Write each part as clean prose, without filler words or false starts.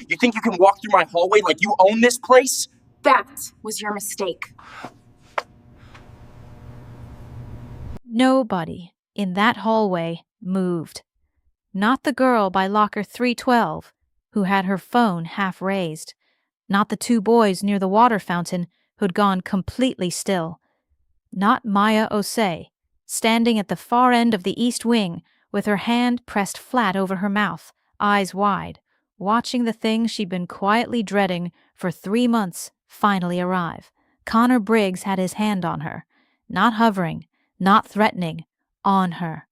You think you can walk through my hallway like you own this place? That was your mistake. Nobody in that hallway moved. Not the girl by locker 312, who had her phone half raised. Not the two boys near the water fountain who'd gone completely still. Not Maya Osei, standing at the far end of the east wing with her hand pressed flat over her mouth, eyes wide, watching the thing she'd been quietly dreading for 3 months finally arrive. Connor Briggs had his hand on her, not hovering, not threatening, on her.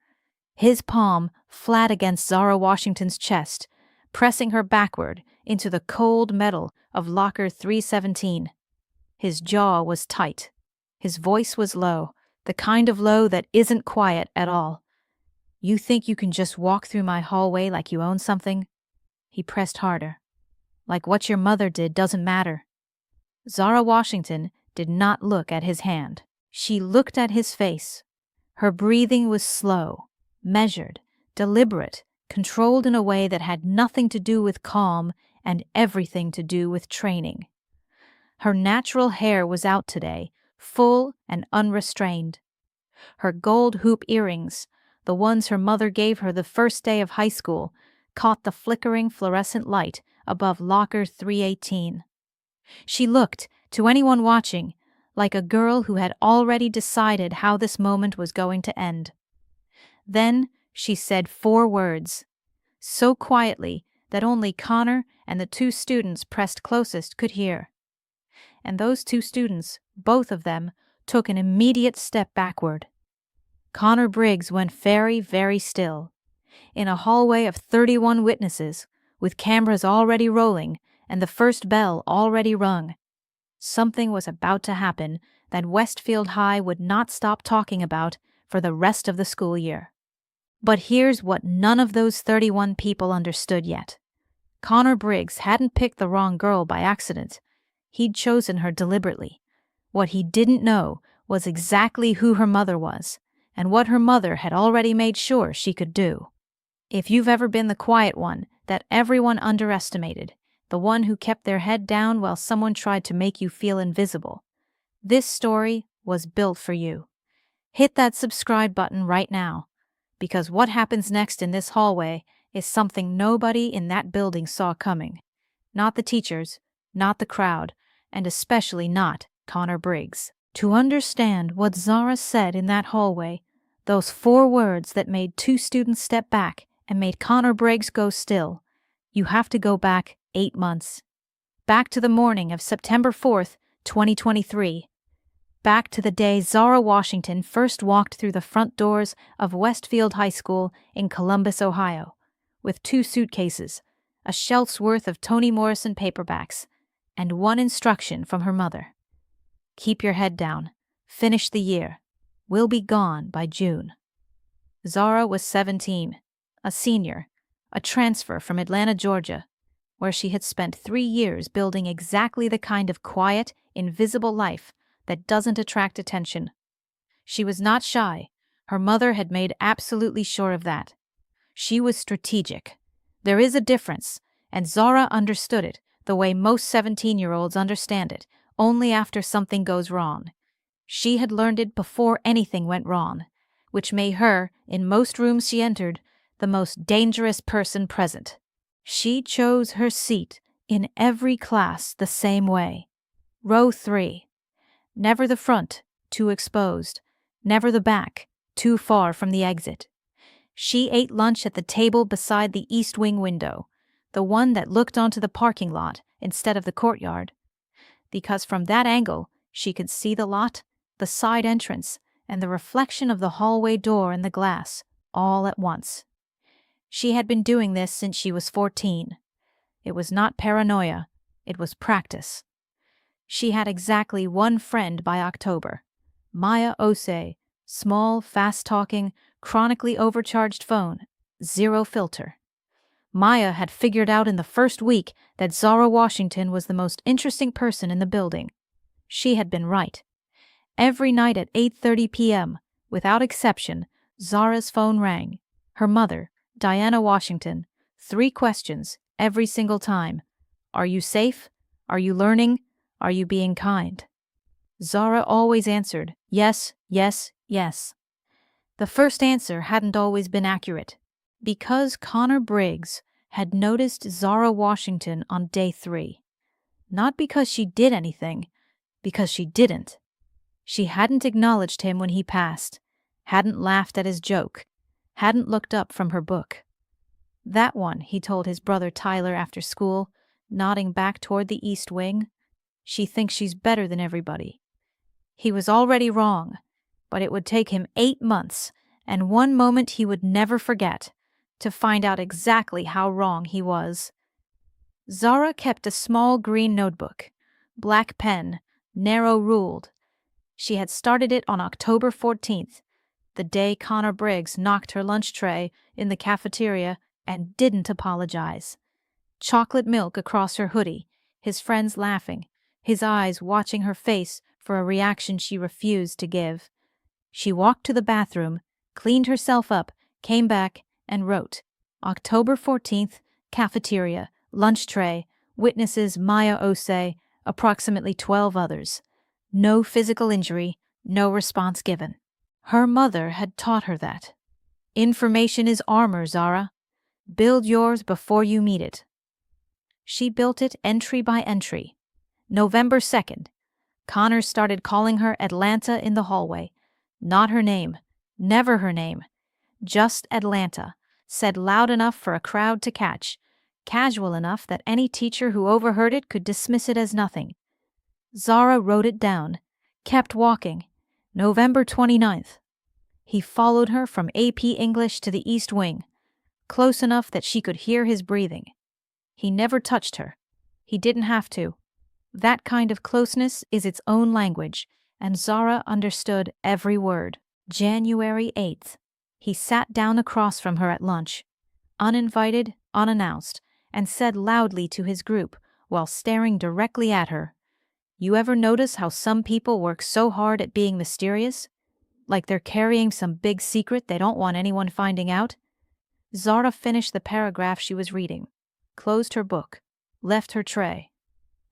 His palm flat against Zara Washington's chest, pressing her backward into the cold metal of locker 317. His jaw was tight. His voice was low, the kind of low that isn't quiet at all. You think you can just walk through my hallway like you own something? He pressed harder. Like what your mother did doesn't matter. Zara Washington did not look at his hand. She looked at his face. Her breathing was slow, measured, deliberate, controlled in a way that had nothing to do with calm and everything to do with training. Her natural hair was out today, full and unrestrained. Her gold hoop earrings, the ones her mother gave her the first day of high school, caught the flickering fluorescent light above locker 318. She looked, to anyone watching, like a girl who had already decided how this moment was going to end. Then she said 4 words, so quietly that only Connor and the 2 students pressed closest could hear. And those 2 students, both of them, took an immediate step backward. Connor Briggs went very, very still. In a hallway of 31 witnesses, with cameras already rolling and the first bell already rung, something was about to happen that Westfield High would not stop talking about for the rest of the school year. But here's what none of those 31 people understood yet. Connor Briggs hadn't picked the wrong girl by accident. He'd chosen her deliberately. What he didn't know was exactly who her mother was, and what her mother had already made sure she could do. If you've ever been the quiet one that everyone underestimated, the one who kept their head down while someone tried to make you feel invisible, this story was built for you. Hit that subscribe button right now, because what happens next in this hallway is something nobody in that building saw coming. Not the teachers, not the crowd, and especially not Connor Briggs. To understand what Zara said in that hallway, those 4 words that made 2 students step back and made Connor Briggs go still, you have to go back 8 months. Back to the morning of September 4th, 2023. Back to the day Zara Washington first walked through the front doors of Westfield High School in Columbus, Ohio, with 2 suitcases, a shelf's worth of Toni Morrison paperbacks, and 1 instruction from her mother. Keep your head down. Finish the year. We'll be gone by June. Zara was 17, a senior, a transfer from Atlanta, Georgia, where she had spent 3 years building exactly the kind of quiet, invisible life that doesn't attract attention. She was not shy. Her mother had made absolutely sure of that. She was strategic. There is a difference, and Zara understood it the way most 17-year-olds understand it, only after something goes wrong. She had learned it before anything went wrong, which made her, in most rooms she entered, the most dangerous person present. She chose her seat in every class the same way. Row 3. Never the front, too exposed. Never the back, too far from the exit. She ate lunch at the table beside the east wing window, the one that looked onto the parking lot instead of the courtyard, because from that angle she could see the lot, the side entrance, and the reflection of the hallway door in the glass, all at once. She had been doing this since she was 14. It was not paranoia, it was practice. She had exactly 1 friend by October, Maya Osei, small, fast-talking, chronically overcharged phone, 0 filter. Maya had figured out in the first week that Zara Washington was the most interesting person in the building. She had been right. Every night at 8:30 p.m., without exception, Zara's phone rang. Her mother, Diana Washington, 3 questions every single time. Are you safe? Are you learning? Are you being kind? Zara always answered, yes, yes, yes. The first answer hadn't always been accurate, because Connor Briggs had noticed Zara Washington on day 3. Not because she did anything, because she didn't. She hadn't acknowledged him when he passed, hadn't laughed at his joke, hadn't looked up from her book. That one, he told his brother Tyler after school, nodding back toward the East Wing. She thinks she's better than everybody. He was already wrong, but it would take him 8 months, and one moment he would never forget, to find out exactly how wrong he was. Zara kept a small green notebook, black pen, narrow-ruled. She had started it on October 14th, the day Connor Briggs knocked her lunch tray in the cafeteria and didn't apologize. Chocolate milk across her hoodie, his friends laughing, his eyes watching her face for a reaction she refused to give. She walked to the bathroom, cleaned herself up, came back, and wrote, October 14th, cafeteria, lunch tray, witnesses Maya Osei, approximately 12 others. No physical injury, no response given. Her mother had taught her that. Information is armor, Zara. Build yours before you meet it. She built it entry by entry. November 2nd. Connor started calling her Atlanta in the hallway. Not her name. Never her name. Just Atlanta, said loud enough for a crowd to catch, casual enough that any teacher who overheard it could dismiss it as nothing. Zara wrote it down, kept walking. November 29th. He followed her from AP English to the East Wing, close enough that she could hear his breathing. He never touched her. He didn't have to. That kind of closeness is its own language, and Zara understood every word. January 8th. He sat down across from her at lunch, uninvited, unannounced, and said loudly to his group while staring directly at her, You ever notice how some people work so hard at being mysterious? Like they're carrying some big secret they don't want anyone finding out? Zara finished the paragraph she was reading, closed her book, left her tray.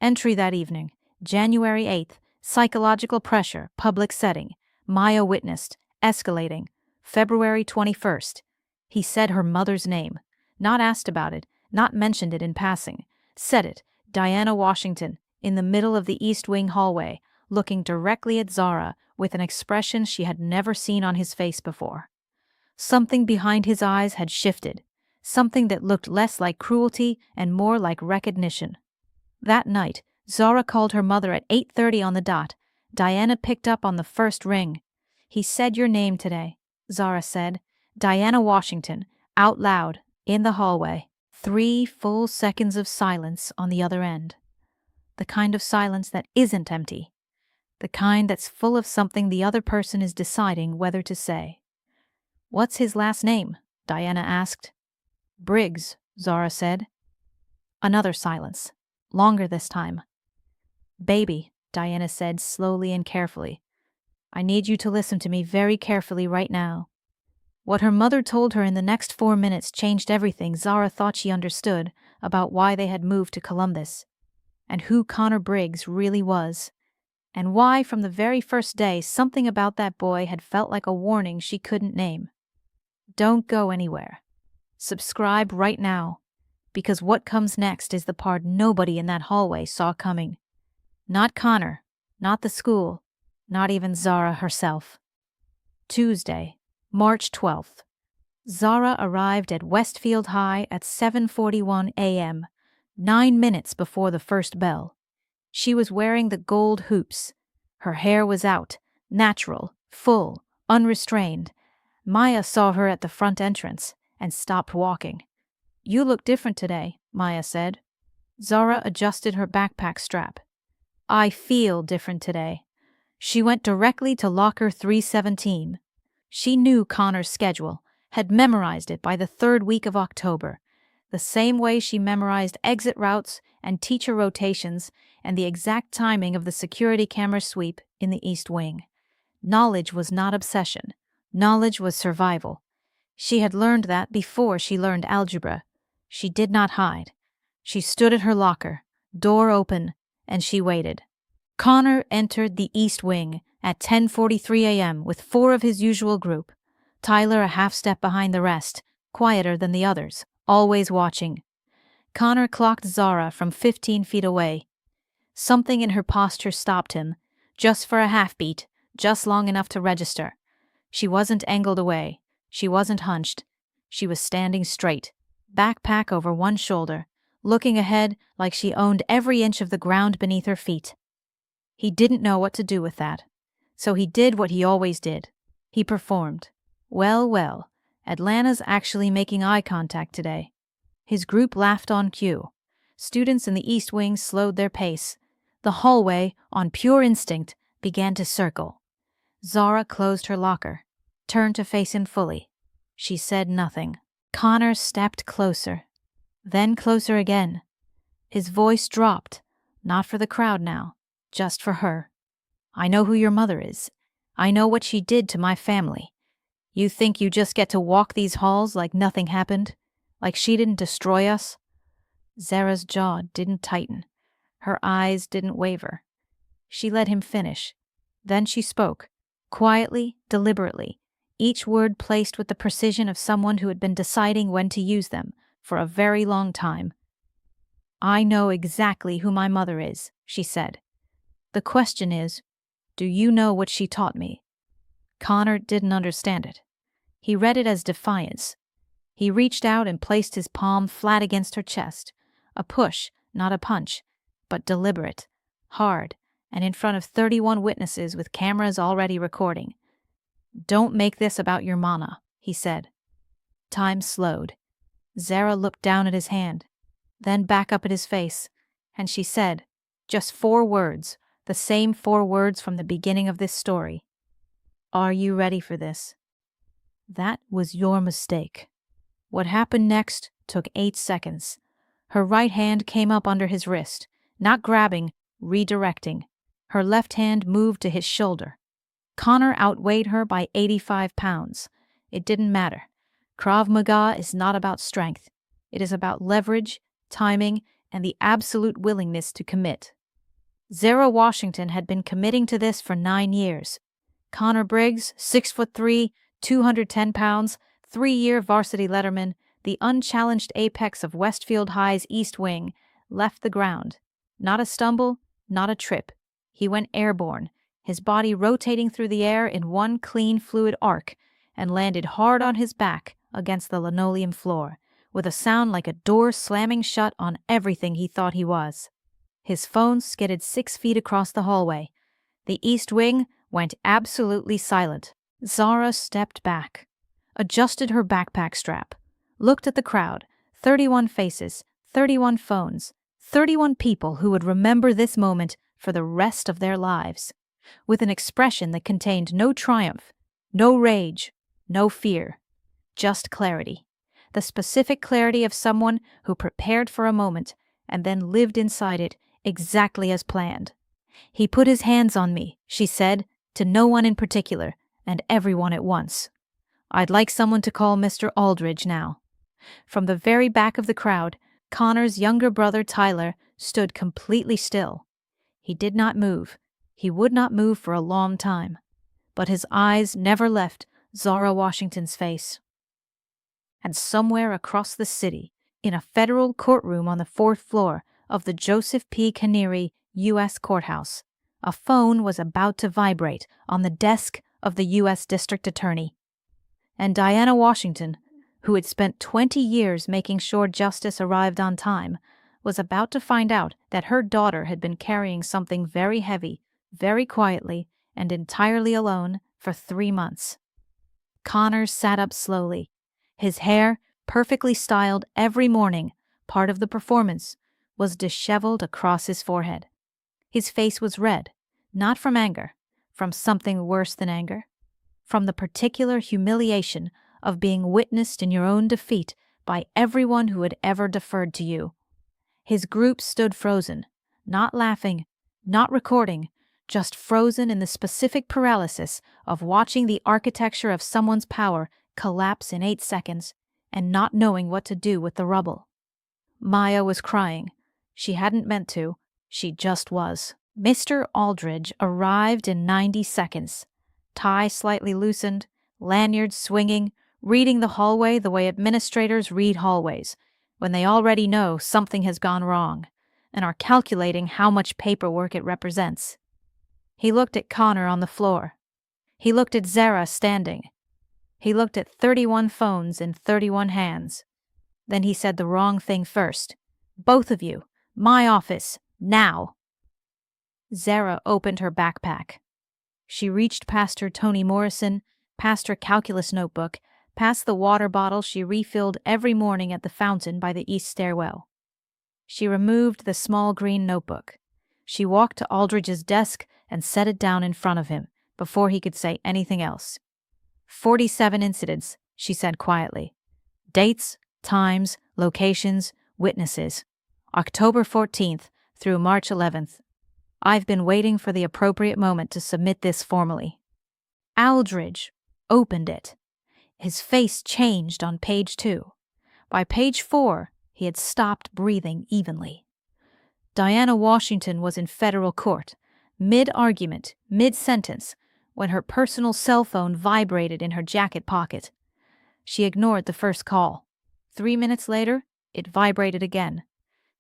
Entry that evening, January 8th, psychological pressure, public setting, Maya witnessed, escalating, February 21st. He said her mother's name, not asked about it, not mentioned it in passing, said it, Diana Washington, in the middle of the East Wing hallway, looking directly at Zara with an expression she had never seen on his face before. Something behind his eyes had shifted, something that looked less like cruelty and more like recognition. That night, Zara called her mother at 8:30 on the dot. Diana picked up on the first ring. He said your name today, Zara said. Diana Washington, out loud, in the hallway. 3 full seconds of silence on the other end. The kind of silence that isn't empty. The kind that's full of something the other person is deciding whether to say. What's his last name? Diana asked. Briggs, Zara said. Another silence. Longer this time. Baby, Diana said slowly and carefully. I need you to listen to me very carefully right now. What her mother told her in the next 4 minutes changed everything Zara thought she understood about why they had moved to Columbus, and who Connor Briggs really was, and why from the very first day something about that boy had felt like a warning she couldn't name. Don't go anywhere. Subscribe right now, because what comes next is the part nobody in that hallway saw coming. Not Connor, not the school, not even Zara herself. Tuesday, March 12th. Zara arrived at Westfield High at 7:41 a.m., 9 minutes before the first bell. She was wearing the gold hoops. Her hair was out, natural, full, unrestrained. Maya saw her at the front entrance and stopped walking. You look different today, Maya said. Zara adjusted her backpack strap. I feel different today. She went directly to locker 317. She knew Connor's schedule, had memorized it by the 3rd week of October, the same way she memorized exit routes and teacher rotations and the exact timing of the security camera sweep in the East Wing. Knowledge was not obsession. Knowledge was survival. She had learned that before she learned algebra. She did not hide. She stood at her locker, Door open, and she waited. Connor entered the East Wing at 10:43 a.m. with 4 of his usual group. Tyler a half step behind the rest, quieter than the others, always watching. Connor clocked Zara from 15 feet away. Something in her posture stopped him, just for a half beat, just long enough to register. She wasn't angled away. She wasn't hunched. She was standing straight, backpack over one shoulder, looking ahead like she owned every inch of the ground beneath her feet. He didn't know what to do with that, so he did what he always did. He performed. Well, Atlanta's actually making eye contact today. His group laughed on cue. Students in the East Wing slowed their pace. The hallway, on pure instinct, began to circle. Zara closed her locker, turned to face him fully. She said nothing. Connor stepped closer, then closer again. His voice dropped, not for the crowd now, just for her. I know who your mother is. I know what she did to my family. You think you just get to walk these halls like nothing happened? Like she didn't destroy us? Zara's jaw didn't tighten. Her eyes didn't waver. She let him finish. Then she spoke, quietly, deliberately, each word placed with the precision of someone who had been deciding when to use them for a very long time. I know exactly who my mother is, she said. The question is, do you know what she taught me? Connor didn't understand it. He read it as defiance. He reached out and placed his palm flat against her chest. A push, not a punch, but deliberate, hard, and in front of 31 witnesses with cameras already recording. Don't make this about your mama, he said. Time slowed. Zara looked down at his hand, then back up at his face, and she said, just 4 words, the same 4 words from the beginning of this story. Are you ready for this? That was your mistake. What happened next took 8 seconds. Her right hand came up under his wrist, not grabbing, redirecting. Her left hand moved to his shoulder. Connor outweighed her by 85 pounds. It didn't matter. Krav Maga is not about strength. It is about leverage, timing, and the absolute willingness to commit. Zara Washington had been committing to this for 9 years. Connor Briggs, 6'3", 210 pounds, 3-year varsity letterman, the unchallenged apex of Westfield High's East Wing, left the ground. Not a stumble, not a trip. He went airborne, his body rotating through the air in one clean fluid arc, and landed hard on his back against the linoleum floor, with a sound like a door slamming shut on everything he thought he was. His phone skidded 6 feet across the hallway. The East Wing went absolutely silent. Zara stepped back, adjusted her backpack strap, looked at the crowd, 31 faces, 31 phones, 31 people who would remember this moment for the rest of their lives, with an expression that contained no triumph, no rage, no fear, just clarity. The specific clarity of someone who prepared for a moment and then lived inside it exactly as planned. He put his hands on me, she said, to no one in particular, and everyone at once. I'd like someone to call Mr. Aldridge now. From the very back of the crowd, Connor's younger brother Tyler stood completely still. He did not move. He would not move for a long time. But his eyes never left Zara Washington's face. And somewhere across the city, in a federal courtroom on the 4th floor of the Joseph P. Canary U.S. Courthouse, a phone was about to vibrate on the desk of the U.S. District Attorney. And Diana Washington, who had spent 20 years making sure justice arrived on time, was about to find out that her daughter had been carrying something very heavy, very quietly, and entirely alone for 3 months. Connor sat up slowly. His hair, perfectly styled every morning, part of the performance, was disheveled across his forehead. His face was red, not from anger, from something worse than anger, from the particular humiliation of being witnessed in your own defeat by everyone who had ever deferred to you. His group stood frozen, not laughing, not recording, just frozen in the specific paralysis of watching the architecture of someone's power collapse in 8 seconds and not knowing what to do with the rubble. Maya was crying. She hadn't meant to. She just was. Mr. Aldridge arrived in 90 seconds. Tie slightly loosened, lanyard swinging, reading the hallway the way administrators read hallways, when they already know something has gone wrong and are calculating how much paperwork it represents. He looked at Connor on the floor. He looked at Zara standing. He looked at 31 phones in 31 hands. Then he said the wrong thing first. "Both of you, my office, now." Zara opened her backpack. She reached past her Toni Morrison, past her calculus notebook, past the water bottle she refilled every morning at the fountain by the east stairwell. She removed the small green notebook. She walked to Aldridge's desk and set it down in front of him before he could say anything else. 47 incidents, she said quietly. Dates, times, locations, witnesses. October 14th through March 11th. I've been waiting for the appropriate moment to submit this formally. Aldridge opened it. His face changed on page 2. By page 4, he had stopped breathing evenly. Diana Washington was in federal court, mid-argument, mid-sentence, when her personal cell phone vibrated in her jacket pocket. She ignored the first call. 3 minutes later, it vibrated again.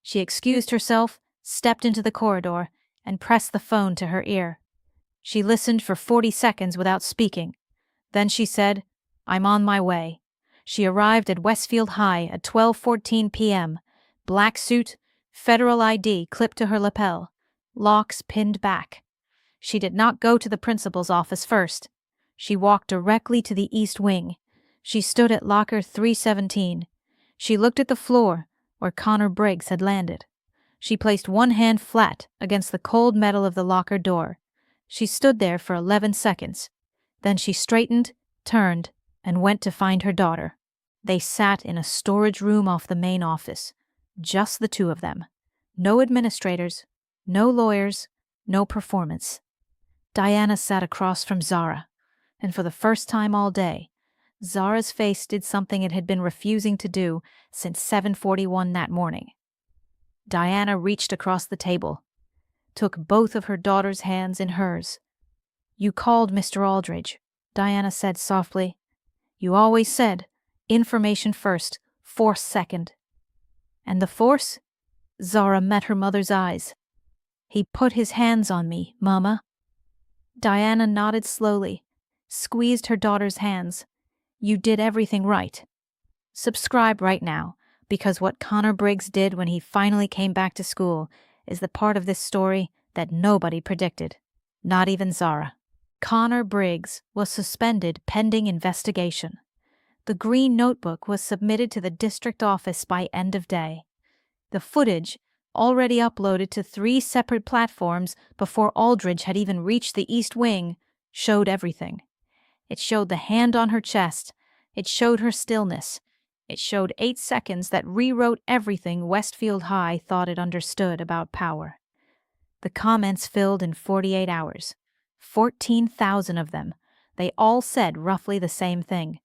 She excused herself, stepped into the corridor, and pressed the phone to her ear. She listened for 40 seconds without speaking. Then she said, "I'm on my way." She arrived at Westfield High at 12:14 p.m., black suit, federal ID clipped to her lapel, locks pinned back. She did not go to the principal's office first. She walked directly to the east wing. She stood at locker 317. She looked at the floor where Connor Briggs had landed. She placed one hand flat against the cold metal of the locker door. She stood there for 11 seconds. Then she straightened, turned, and went to find her daughter. They sat in a storage room off the main office. Just the two of them. No administrators, no lawyers, no performance. Diana sat across from Zara, and for the first time all day, Zara's face did something it had been refusing to do since 7:41 that morning. Diana reached across the table, took both of her daughter's hands in hers. "You called Mr. Aldridge," Diana said softly. "You always said, information first, force second." "And the force?" Zara met her mother's eyes. "He put his hands on me, Mama." Diana nodded slowly, squeezed her daughter's hands. "You did everything right. Subscribe right now, because what Connor Briggs did when he finally came back to school is the part of this story that nobody predicted, not even Zara." Connor Briggs was suspended pending investigation. The green notebook was submitted to the district office by end of day. The footage, already uploaded to 3 separate platforms before Aldridge had even reached the East Wing, showed everything. It showed the hand on her chest. It showed her stillness. It showed 8 seconds that rewrote everything Westfield High thought it understood about power. The comments filled in 48 hours. 14,000 of them. They all said roughly the same thing.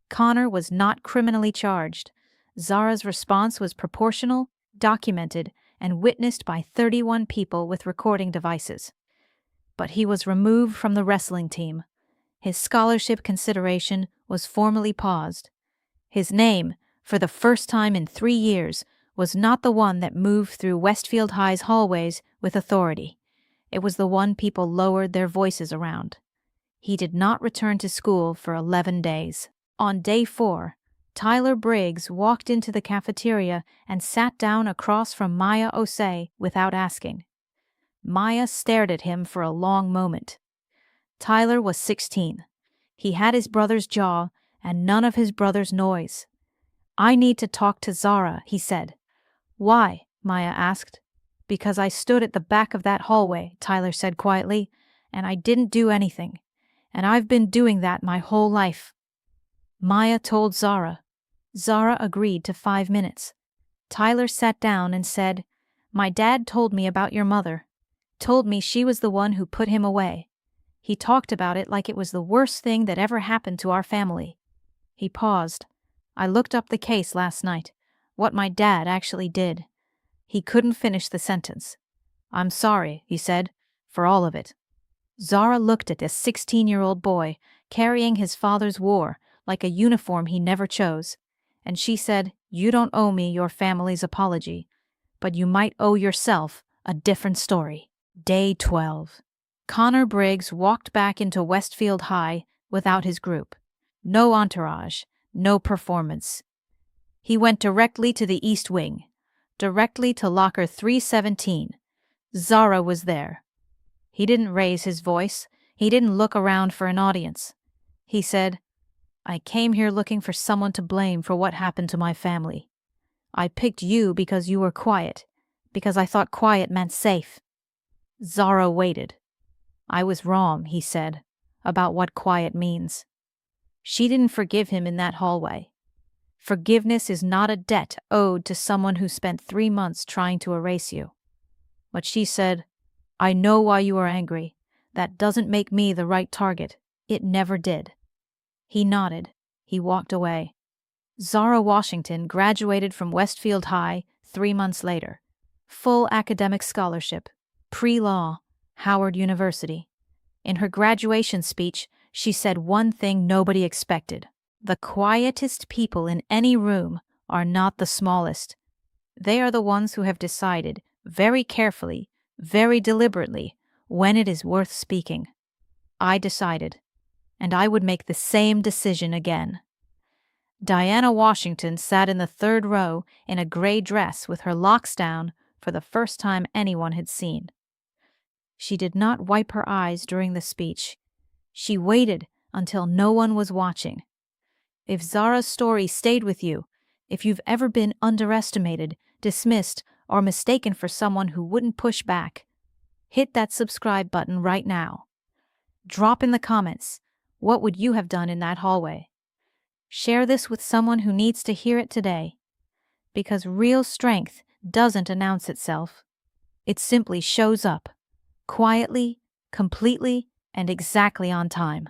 Connor was not criminally charged. Zara's response was proportional, documented, and witnessed by 31 people with recording devices. But he was removed from the wrestling team. His scholarship consideration was formally paused. His name, for the first time in 3 years, was not the one that moved through Westfield High's hallways with authority. It was the one people lowered their voices around. He did not return to school for 11 days. On day 4, Tyler Briggs walked into the cafeteria and sat down across from Maya Osei without asking. Maya stared at him for a long moment. Tyler was 16. He had his brother's jaw and none of his brother's noise. "I need to talk to Zara," he said. "Why?" Maya asked. "Because I stood at the back of that hallway," Tyler said quietly, "and I didn't do anything. And I've been doing that my whole life." Maya told Zara. Zara agreed to 5 minutes. Tyler sat down and said, "My dad told me about your mother. Told me she was the one who put him away. He talked about it like it was the worst thing that ever happened to our family." He paused. "I looked up the case last night, what my dad actually did. He couldn't finish the sentence. "I'm sorry," he said, "for all of it." Zara looked at a 16-year-old boy carrying his father's war like a uniform he never chose, and she said, "You don't owe me your family's apology, but you might owe yourself a different story." Day 12. Connor Briggs walked back into Westfield High without his group. No entourage, no performance. He went directly to the East Wing, directly to locker 317. Zara was there. He didn't raise his voice. He didn't look around for an audience. He said, "I came here looking for someone to blame for what happened to my family. I picked you because you were quiet, because I thought quiet meant safe." Zara waited. "I was wrong," he said, "about what quiet means." She didn't forgive him in that hallway. Forgiveness is not a debt owed to someone who spent 3 months trying to erase you. But she said, "I know why you are angry. That doesn't make me the right target. It never did." He nodded. He walked away. Zara Washington graduated from Westfield High 3 months later. Full academic scholarship. Pre-law. Howard University. In her graduation speech, she said one thing nobody expected. The quietest people in any room are not the smallest. They are the ones who have decided, very carefully, very deliberately, when it is worth speaking. I decided, and I would make the same decision again. Diana Washington sat in the 3rd row in a gray dress with her locks down for the first time anyone had seen. She did not wipe her eyes during the speech. She waited until no one was watching. If Zara's story stayed with you, if you've ever been underestimated, dismissed, or mistaken for someone who wouldn't push back, hit that subscribe button right now. Drop in the comments, what would you have done in that hallway? Share this with someone who needs to hear it today. Because real strength doesn't announce itself. It simply shows up. Quietly, completely, and exactly on time.